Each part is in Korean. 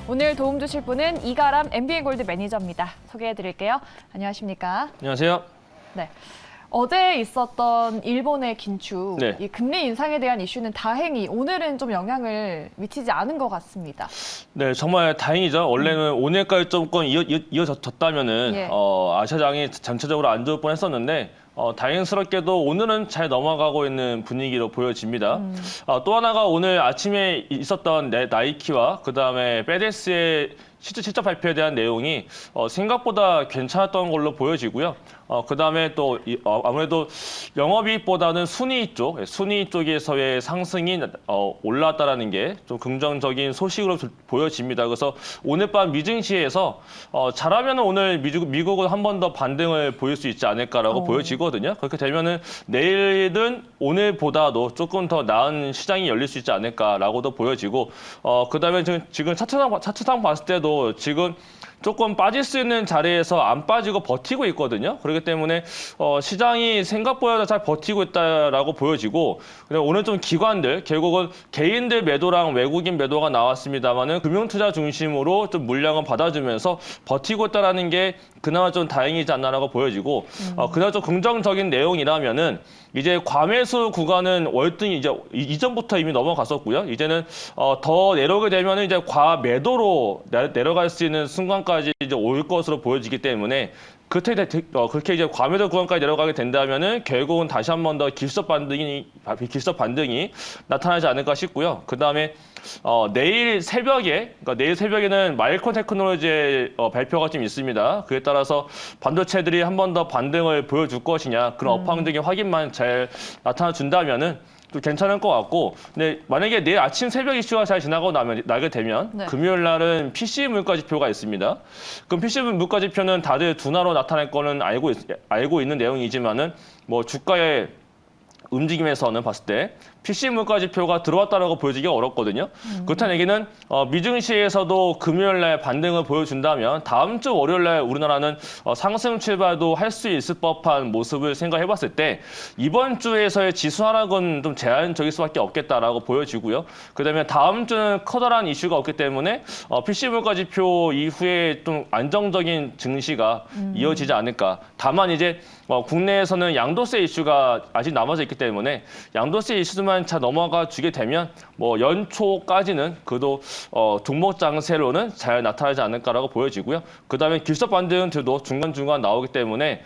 오늘 도움 주실 분은 이가람 MBN골드 매니저입니다. 소개해드릴게요. 안녕하십니까? 안녕하세요. 네. 어제 있었던 일본의 긴축, 네. 이 금리 인상에 대한 이슈는 다행히 오늘은 좀 영향을 미치지 않은 것 같습니다. 네, 정말 다행이죠. 원래는 오늘까지 조금 이어졌다면은 예. 아시아장이 전체적으로 안 좋을 뻔했었는데 다행스럽게도 오늘은 잘 넘어가고 있는 분위기로 보여집니다. 또 하나가 오늘 아침에 있었던 나이키와 그다음에 페데스의 실적 발표에 대한 내용이 생각보다 괜찮았던 걸로 보여지고요. 그다음에 또 아무래도 영업이익보다는 순이익 쪽에서의 상승이 올라왔다라는 게 좀 긍정적인 소식으로 보여집니다. 그래서 오늘 밤 미증시에서 잘하면 오늘 미국은 한 번 더 반등을 보일 수 있지 않을까라고 보여지거든요. 그렇게 되면은 내일은 오늘보다도 조금 더 나은 시장이 열릴 수 있지 않을까라고도 보여지고 그다음에 지금 차트상 봤을 때도 지금 조금 빠질 수 있는 자리에서 안 빠지고 버티고 있거든요. 그렇기 때문에 시장이 생각보다 잘 버티고 있다라고 보여지고 오늘 좀 기관들 결국은 개인들 매도랑 외국인 매도가 나왔습니다만은 금융투자 중심으로 좀 물량을 받아주면서 버티고 있다라는 게 그나마 좀 다행이지 않나라고 보여지고 그나마 좀 긍정적인 내용이라면은 이제 과매수 구간은 월등히 이제 이전부터 이미 넘어갔었고요. 이제는 더 내려오게 되면은 이제 과매도로 내려갈 수 있는 순간까지 이제 올 것으로 보여지기 때문에 그렇게 이제 과매도 구간까지 내려가게 된다면은 결국은 다시 한 번 더 길속 반등이 나타나지 않을까 싶고요. 그 다음에 내일 새벽에는 마일콘 테크놀로지의 발표가 좀 있습니다. 그에 따라서 반도체들이 한 번 더 반등을 보여줄 것이냐 그런 업황적인 확인만 잘 나타나 준다면은 또 괜찮을 것 같고, 근데 만약에 내일 아침 새벽 이슈가 잘 나게 되면 네. 금요일 날은 PC 물가지표가 있습니다. 그럼 PC 물가지표는 다들 둔화로 나타날 거는 알고 있는 내용이지만은 뭐 주가의 움직임에서는 봤을 때 PC 물가지표가 들어왔다라고 보여지기가 어렵거든요. 그렇다는 얘기는 미증시에서도 금요일 날 반등을 보여준다면 다음 주 월요일 날 우리나라는 상승 출발도 할 수 있을 법한 모습을 생각해봤을 때 이번 주에서의 지수 하락은 좀 제한적일 수밖에 없겠다라고 보여지고요. 그다음에 다음 주는 커다란 이슈가 없기 때문에 PC 물가지표 이후에 좀 안정적인 증시가 이어지지 않을까. 다만 이제 국내에서는 양도세 이슈가 아직 남아져 있기 때문에 양도세 이슈만 잘 넘어가 주게 되면 뭐 연초까지는 그래도 종목 장세로는 잘 나타나지 않을까라고 보여지고요. 그다음에 길속 반등들도 중간중간 나오기 때문에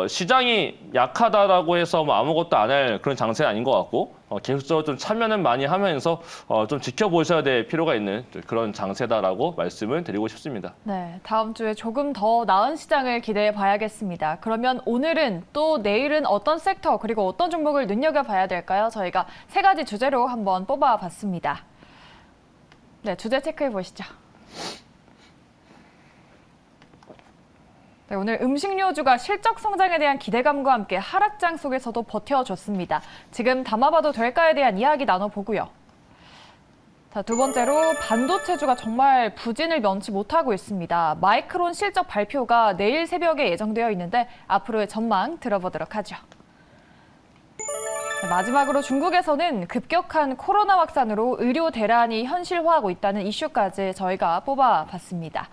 시장이 약하다라고 해서 뭐 아무것도 안 할 그런 장세는 아닌 것 같고 계속적으로 좀 참여는 많이 하면서 좀 지켜보셔야 될 필요가 있는 그런 장세다라고 말씀을 드리고 싶습니다. 네, 다음 주에 조금 더 나은 시장을 기대해 봐야겠습니다. 그러면 오늘은 또 내일은 어떤 섹터 그리고 어떤 종목을 눈여겨봐야 될까요? 저희가 세 가지 주제로 한번 뽑아봤습니다. 네, 주제 체크해 보시죠. 네, 오늘 음식료주가 실적 성장에 대한 기대감과 함께 하락장 속에서도 버텨줬습니다. 지금 담아봐도 될까에 대한 이야기 나눠보고요. 자, 두 번째로 반도체주가 정말 부진을 면치 못하고 있습니다. 마이크론 실적 발표가 내일 새벽에 예정되어 있는데 앞으로의 전망 들어보도록 하죠. 네, 마지막으로 중국에서는 급격한 코로나 확산으로 의료 대란이 현실화하고 있다는 이슈까지 저희가 뽑아봤습니다.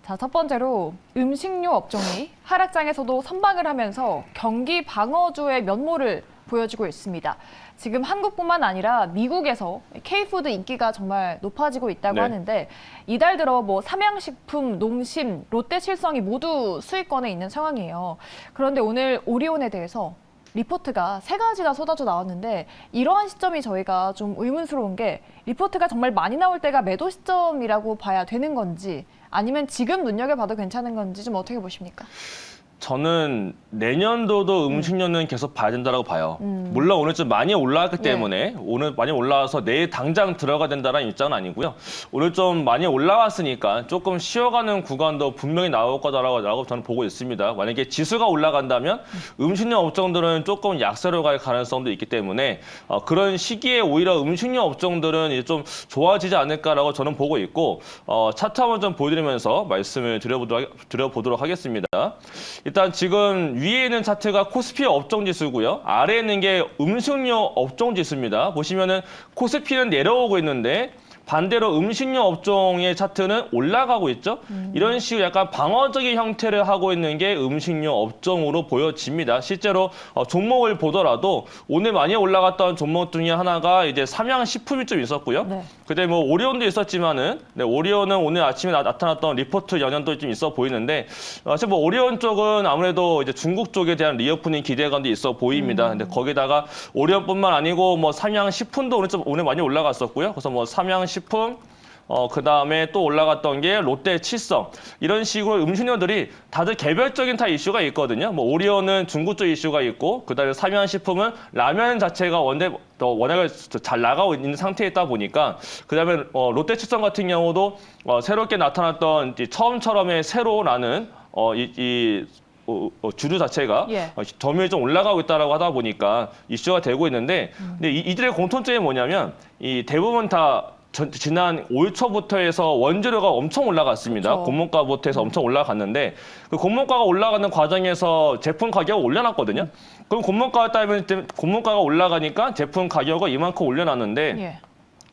자, 첫 번째로 음식료 업종이 하락장에서도 선방을 하면서 경기 방어주의 면모를 보여주고 있습니다. 지금 한국뿐만 아니라 미국에서 K푸드 인기가 정말 높아지고 있다고 하는데 이달 들어 뭐 삼양식품, 농심, 롯데칠성이 모두 수익권에 있는 상황이에요. 그런데 오늘 오리온에 대해서 리포트가 세 가지나 쏟아져 나왔는데 이러한 시점이 저희가 좀 의문스러운 게 리포트가 정말 많이 나올 때가 매도 시점이라고 봐야 되는 건지 아니면 지금 눈여겨봐도 괜찮은 건지 좀 어떻게 보십니까? 저는 내년도도 음식료는 계속 봐야 된다고 봐요. 물론 오늘 좀 많이 올라왔기 때문에 오늘 많이 올라와서 내일 당장 들어가야 된다는 입장은 아니고요. 오늘 좀 많이 올라왔으니까 조금 쉬어가는 구간도 분명히 나올 거다라고 저는 보고 있습니다. 만약에 지수가 올라간다면 음식료 업종들은 조금 약세로 갈 가능성도 있기 때문에 그런 시기에 오히려 음식료 업종들은 이제 좀 좋아지지 않을까라고 저는 보고 있고 차트 한번 좀 보여드리면서 말씀을 드려보도록 하겠습니다. 일단 지금 위에 있는 차트가 코스피 업종지수고요. 아래에 있는 게 음식료 업종지수입니다. 보시면은 코스피는 내려오고 있는데 반대로 음식료 업종의 차트는 올라가고 있죠. 이런 식으로 약간 방어적인 형태를 하고 있는 게 음식료 업종으로 보여집니다. 실제로 종목을 보더라도 오늘 많이 올라갔던 종목 중에 하나가 이제 삼양식품이 좀 있었고요. 네. 그때 뭐 오리온도 있었지만은 오리온은 오늘 아침에 나타났던 리포트 영향도 좀 있어 보이는데 사실 뭐 오리온 쪽은 아무래도 이제 중국 쪽에 대한 리오프닝 기대감도 있어 보입니다. 근데 거기다가 오리온뿐만 아니고 뭐 삼양식품도 오늘 많이 올라갔었고요. 그래서 뭐 삼양식품 그다음에 또 올라갔던 게 롯데 칠성 이런 식으로 음식료들이 다들 개별적인 다 이슈가 있거든요. 뭐 오리온은 중국 쪽 이슈가 있고 그다음에 삼양식품은 라면 자체가 워낙에 잘 나가고 있는 상태에 있다 보니까 그다음에 롯데 칠성 같은 경우도 새롭게 나타났던 처음처럼의 새로라는 주류 자체가 예. 점유율이 좀 올라가고 있다라고 하다 보니까 이슈가 되고 있는데 근데 이들의 공통점이 뭐냐면 이 대부분 다 지난 올 초부터 해서 원재료가 엄청 올라갔습니다. 그렇죠. 공모가부터 해서 엄청 올라갔는데 그 공모가가 올라가는 과정에서 제품 가격을 올려놨거든요. 그럼 공모가가 따르면 공모가가 올라가니까 제품 가격을 이만큼 올려놨는데 예.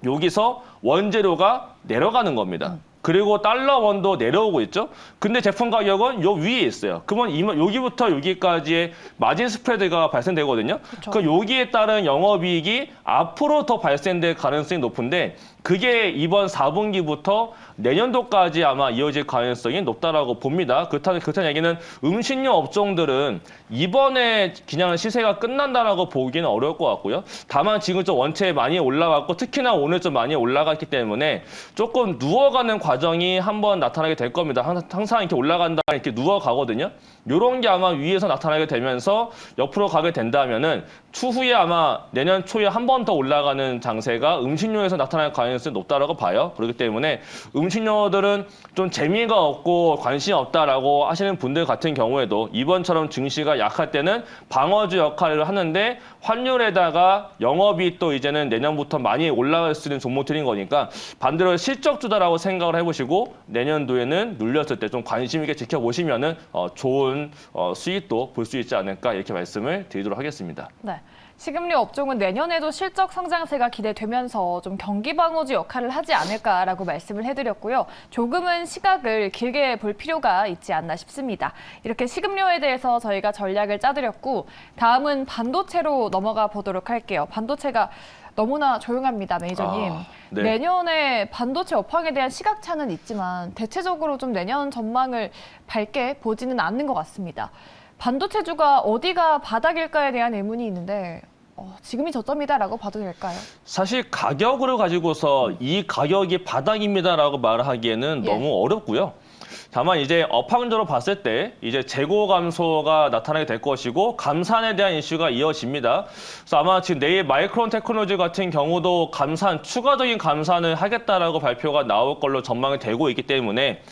여기서 원재료가 내려가는 겁니다. 그리고 달러 원도 내려오고 있죠. 근데 제품 가격은 요 위에 있어요. 그러면 여기부터 여기까지의 마진 스프레드가 발생되거든요. 그쵸. 그 여기에 따른 영업이익이 앞으로 더 발생될 가능성이 높은데 그게 이번 4분기부터 내년도까지 아마 이어질 가능성이 높다라고 봅니다. 그렇다는 얘기는 음식료 업종들은 이번에 그냥 시세가 끝난다라고 보기는 어려울 것 같고요. 다만 지금 좀 원체에 많이 올라갔고 특히나 오늘 좀 많이 올라갔기 때문에 조금 누워가는 과정이 한번 나타나게 될 겁니다. 항상 이렇게 올라간다 이렇게 누워가거든요. 이런 게 아마 위에서 나타나게 되면서 옆으로 가게 된다면은 추후에 아마 내년 초에 한 번 더 올라가는 장세가 음식료에서 나타날 가능성이 높다라고 봐요. 그렇기 때문에 음식료들은 좀 재미가 없고 관심이 없다라고 하시는 분들 같은 경우에도 이번처럼 증시가 약할 때는 방어주 역할을 하는데 환율에다가 영업이 또 이제는 내년부터 많이 올라갈 수 있는 종목들인 거니까 반대로 실적주다라고 생각을 해보시고 내년도에는 눌렸을 때 좀 관심 있게 지켜보시면은 좋은 수익도 볼 수 있지 않을까 이렇게 말씀을 드리도록 하겠습니다. 네. 식음료 업종은 내년에도 실적 성장세가 기대되면서 좀 경기 방어주 역할을 하지 않을까라고 말씀을 해드렸고요. 조금은 시각을 길게 볼 필요가 있지 않나 싶습니다. 이렇게 식음료에 대해서 저희가 전략을 짜드렸고 다음은 반도체로 넘어가 보도록 할게요. 반도체가 너무나 조용합니다, 매니저님. 네. 내년에 반도체 업황에 대한 시각차는 있지만 대체적으로 좀 내년 전망을 밝게 보지는 않는 것 같습니다. 반도체주가 어디가 바닥일까에 대한 의문이 있는데 지금이 저점이다라고 봐도 될까요? 사실 가격으로 가지고서 이 가격이 바닥입니다라고 말하기에는 예. 너무 어렵고요. 다만 이제 업황적으로 봤을 때 이제 재고 감소가 나타나게 될 것이고 감산에 대한 이슈가 이어집니다. 그래서 아마 지금 내일 마이크론 테크놀로지 같은 경우도 추가적인 감산을 하겠다라고 발표가 나올 걸로 전망이 되고 있기 때문에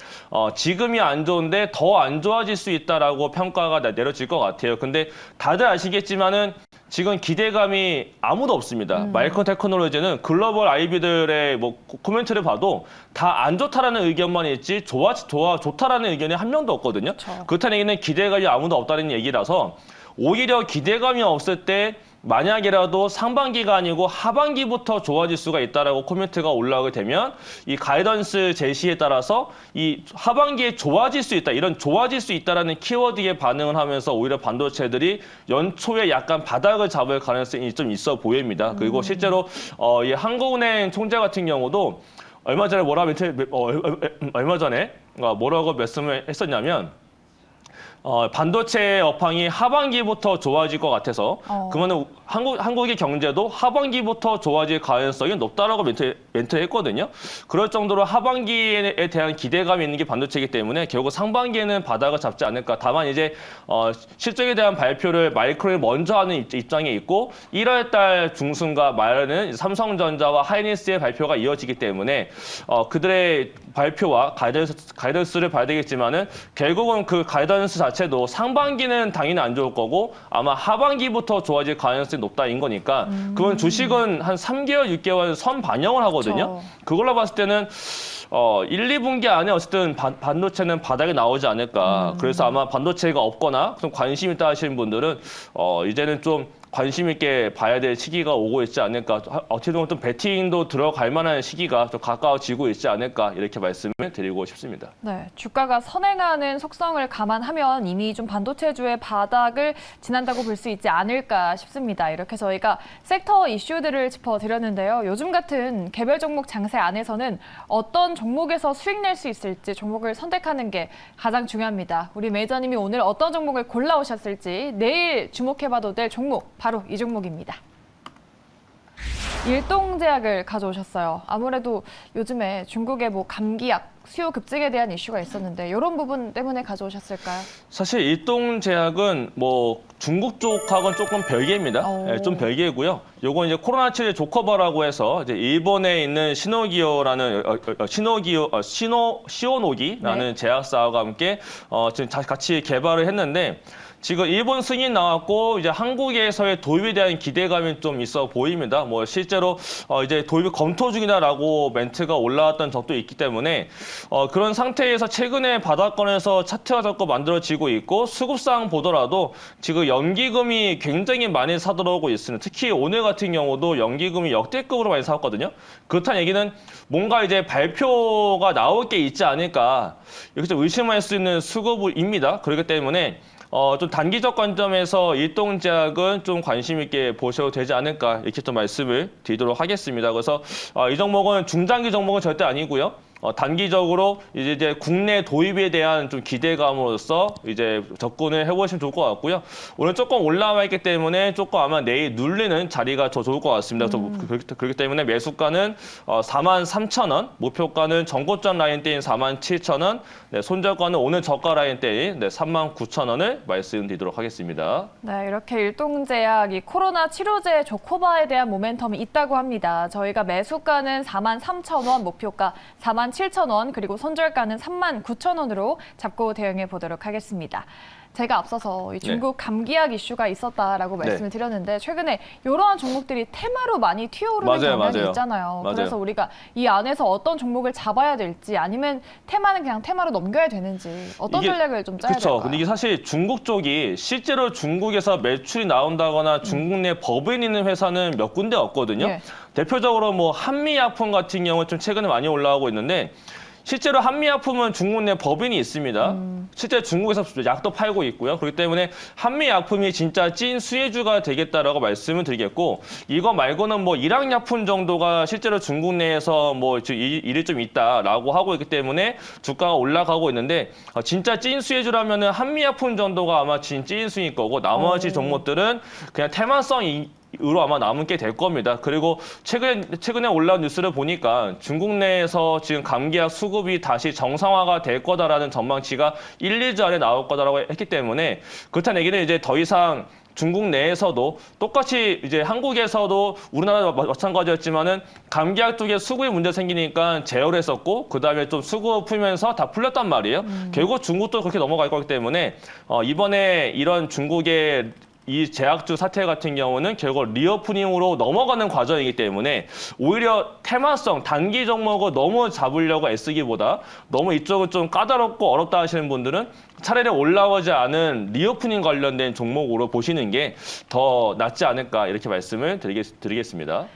지금이 안 좋은데 더 안 좋아질 수 있다라고 평가가 내려질 것 같아요. 근데 다들 아시겠지만은 지금 기대감이 아무도 없습니다. 마이크론 테크놀로지는 글로벌 IB들의 뭐 코멘트를 봐도 다 안 좋다라는 의견만 있지 좋다라는 의견이 한 명도 없거든요. 그렇죠. 그렇다는 얘기는 기대감이 아무도 없다는 얘기라서 오히려 기대감이 없을 때 만약이라도 상반기가 아니고 하반기부터 좋아질 수가 있다라고 코멘트가 올라오게 되면 이 가이던스 제시에 따라서 이 하반기에 좋아질 수 있다, 이런 좋아질 수 있다라는 키워드에 반응을 하면서 오히려 반도체들이 연초에 약간 바닥을 잡을 가능성이 좀 있어 보입니다. 그리고 실제로 이 한국은행 총재 같은 경우도 얼마 전에 뭐라고 말씀을 했었냐면 반도체 업황이 하반기부터 좋아질 것 같아서 그러면 한국의 경제도 하반기부터 좋아질 가능성이 높다라고 멘트했거든요. 그럴 정도로 하반기에 대한 기대감이 있는 게 반도체이기 때문에 결국 상반기에는 바닥을 잡지 않을까. 다만 이제 실적에 대한 발표를 마이크론이 먼저 하는 입장에 있고 1월 달 중순과 말에는 삼성전자와 하이닉스의 발표가 이어지기 때문에 그들의 발표와 가이던스를 봐야 되겠지만은 결국은 그 가이던스 자체도 상반기는 당연히 안 좋을 거고 아마 하반기부터 좋아질 가능성이 높다인 거니까 그건 주식은 한 3개월, 6개월 선 반영을 하거든요. 그렇죠. 그걸로 봤을 때는 1, 2분기 안에 어쨌든 반도체는 바닥에 나오지 않을까. 그래서 아마 반도체가 없거나 좀 관심 있다 하시는 분들은 이제는 좀 관심 있게 봐야 될 시기가 오고 있지 않을까. 어떻게 보면 좀 베팅도 들어갈 만한 시기가 좀 가까워지고 있지 않을까 이렇게 말씀을 드리고 싶습니다. 네, 주가가 선행하는 속성을 감안하면 이미 좀 반도체주의 바닥을 지난다고 볼 수 있지 않을까 싶습니다. 이렇게 저희가 섹터 이슈들을 짚어드렸는데요. 요즘 같은 개별 종목 장세 안에서는 어떤 종목에서 수익 낼 수 있을지 종목을 선택하는 게 가장 중요합니다. 우리 매니저님이 오늘 어떤 종목을 골라오셨을지 내일 주목해봐도 될 종목, 바로 이 종목입니다. 일동제약을 가져오셨어요. 아무래도 요즘에 중국의 뭐 감기약, 수요 급증에 대한 이슈가 있었는데 이런 부분 때문에 가져오셨을까요? 사실 일동제약은 뭐 중국 쪽하고는 조금 별개입니다. 네, 좀 별개고요. 요건 이제 코로나7 조커버라고 해서 이제 일본에 있는 시노기오라는 시오노기라는 네. 제약사와 함께 지금 같이 개발을 했는데 지금 일본 승인 나왔고 이제 한국에서의 도입에 대한 기대감이 좀 있어 보입니다. 뭐 실제로 이제 도입 검토 중이다라고 멘트가 올라왔던 적도 있기 때문에 그런 상태에서 최근에 바닥권에서 차트가 자꾸 만들어지고 있고 수급상 보더라도 지금 연기금이 굉장히 많이 사들어오고 있습니다. 특히 오늘 같은 경우도 연기금이 역대급으로 많이 사왔거든요. 그렇다는 얘기는 뭔가 이제 발표가 나올 게 있지 않을까 이렇게 좀 의심할 수 있는 수급입니다. 그렇기 때문에 좀 단기적 관점에서 일동제약은 좀 관심 있게 보셔도 되지 않을까 이렇게 좀 말씀을 드리도록 하겠습니다. 그래서 이 종목은 중장기 종목은 절대 아니고요. 단기적으로 이제 국내 도입에 대한 좀 기대감으로서 이제 접근을 해보시면 좋을 것 같고요. 오늘 조금 올라와 있기 때문에 조금 아마 내일 눌리는 자리가 더 좋을 것 같습니다. 그렇기 때문에 매수가는 43,000원, 목표가는 전고점 라인대인 47,000원, 네, 손절가는 오늘 저가 라인대인 39,000원을 말씀드리도록 하겠습니다. 네, 이렇게 일동제약, 이 코로나 치료제 조코바에 대한 모멘텀이 있다고 합니다. 저희가 매수가는 43,000원, 목표가 47,000원, 그리고 손절가는 39,000원으로 잡고 대응해 보도록 하겠습니다. 제가 앞서서 이 중국 감기약 이슈가 있었다라고 말씀을 드렸는데 최근에 이러한 종목들이 테마로 많이 튀어오르는 경향이 있잖아요. 맞아요. 그래서 우리가 이 안에서 어떤 종목을 잡아야 될지 아니면 테마는 그냥 테마로 넘겨야 되는지 어떤 전략을 좀 짜야 될까요? 근데 이게 사실 중국 쪽이 실제로 중국에서 매출이 나온다거나 중국 내 법인 있는 회사는 몇 군데 없거든요. 예. 대표적으로 뭐 한미약품 같은 경우 좀 최근에 많이 올라오고 있는데 실제로 한미약품은 중국 내 법인이 있습니다. 실제 중국에서 약도 팔고 있고요. 그렇기 때문에 한미약품이 진짜 찐 수혜주가 되겠다라고 말씀을 드리겠고 이거 말고는 뭐 일양약품 정도가 실제로 중국 내에서 뭐 일이 좀 있다라고 하고 있기 때문에 주가가 올라가고 있는데 진짜 찐 수혜주라면은 한미약품 정도가 아마 찐 수익일 거고 나머지 종목들은 그냥 테마성이 으로 아마 남게 될 겁니다. 그리고 최근에 올라온 뉴스를 보니까 중국 내에서 지금 감기약 수급이 다시 정상화가 될 거다라는 전망치가 1, 2주 안에 나올 거다라고 했기 때문에 그렇다는 얘기는 이제 더 이상 중국 내에서도 똑같이 이제 한국에서도 우리나라 마찬가지였지만은 감기약 쪽에 수급에 문제 생기니까 제어를 했었고 그다음에 좀 수급 풀면서 다 풀렸단 말이에요. 결국 중국도 그렇게 넘어갈 거기 때문에 이번에 이런 중국의 이 제약주 사태 같은 경우는 결국 리오프닝으로 넘어가는 과정이기 때문에 오히려 테마성, 단기 종목을 너무 잡으려고 애쓰기보다 너무 이쪽은 좀 까다롭고 어렵다 하시는 분들은 차라리 올라오지 않은 리오프닝 관련된 종목으로 보시는 게 더 낫지 않을까 이렇게 말씀을 드리겠습니다.